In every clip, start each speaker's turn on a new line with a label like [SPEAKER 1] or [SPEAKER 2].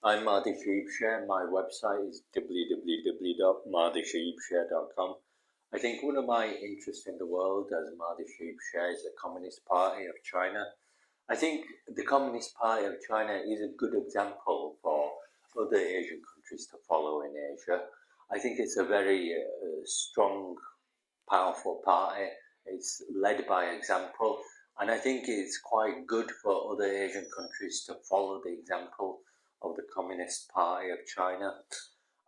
[SPEAKER 1] I'm Mahdi Shaheeb Sher. My website is www.mahdishaheebsher.com. I think one of my interests in the world as Mahdi Shaheeb Sher is the Communist Party of China. I think the Communist Party of China is a good example for other Asian countries to follow in Asia. I think it's a very strong, powerful party. It's led by example, and I think it's quite good for other Asian countries to follow the example of the Communist Party of China.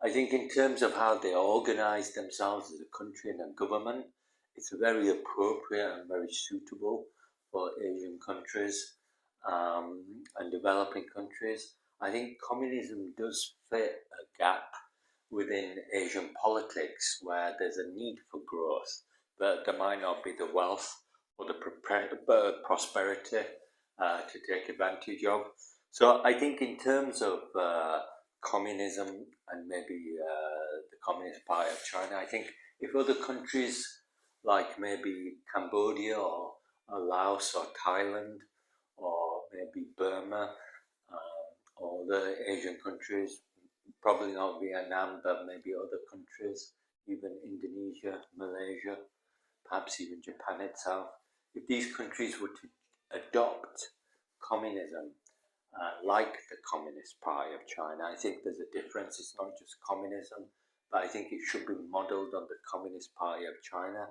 [SPEAKER 1] I think in terms of how they organize themselves as a country and a government, it's very appropriate and very suitable for Asian countries and developing countries. I think communism does fit a gap within Asian politics where there's a need for growth, but there might not be the wealth or the prosperity to take advantage of. So I think in terms of communism and maybe the Communist Party of China, I think if other countries like maybe Cambodia or Laos or Thailand or maybe Burma or other Asian countries, probably not Vietnam, but maybe other countries, even Indonesia, Malaysia, perhaps even Japan itself, if these countries were to adopt communism like the Communist Party of China, I think there's a difference. It's not just communism, but I think it should be modeled on the Communist Party of China.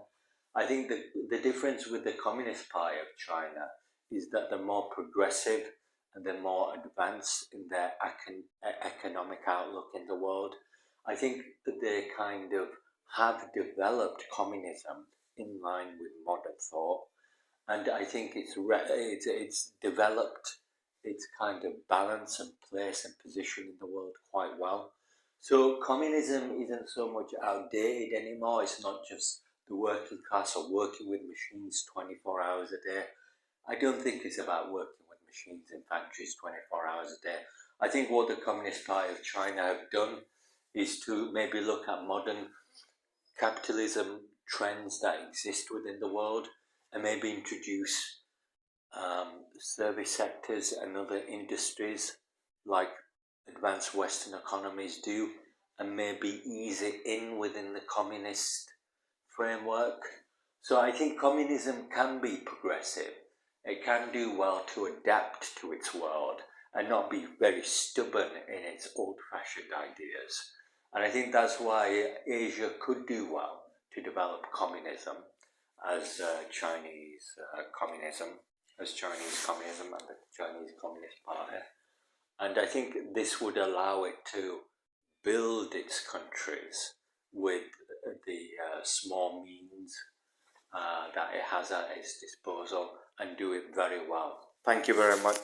[SPEAKER 1] I think the difference with the Communist Party of China is that they're more progressive and they're more advanced in their economic outlook in the world. I think that they kind of have developed communism in line with modern thought, and I think it's developed its kind of balance and place and position in the world quite well. So communism isn't so much outdated anymore. It's not just the working class or working with machines 24 hours a day. I don't think it's about working with machines in factories 24 hours a day. I think what the Communist Party of China have done is to maybe look at modern capitalism trends that exist within the world and maybe introduce service sectors and other industries like advanced Western economies do, and maybe ease it in within the communist framework. So I think communism can be progressive. It can do well to adapt to its world and not be very stubborn in its old-fashioned ideas. And I think that's why Asia could do well to develop communism as Chinese communism and the Chinese Communist Party. And I think this would allow it to build its countries with the small means that it has at its disposal and do it very well. Thank you very much.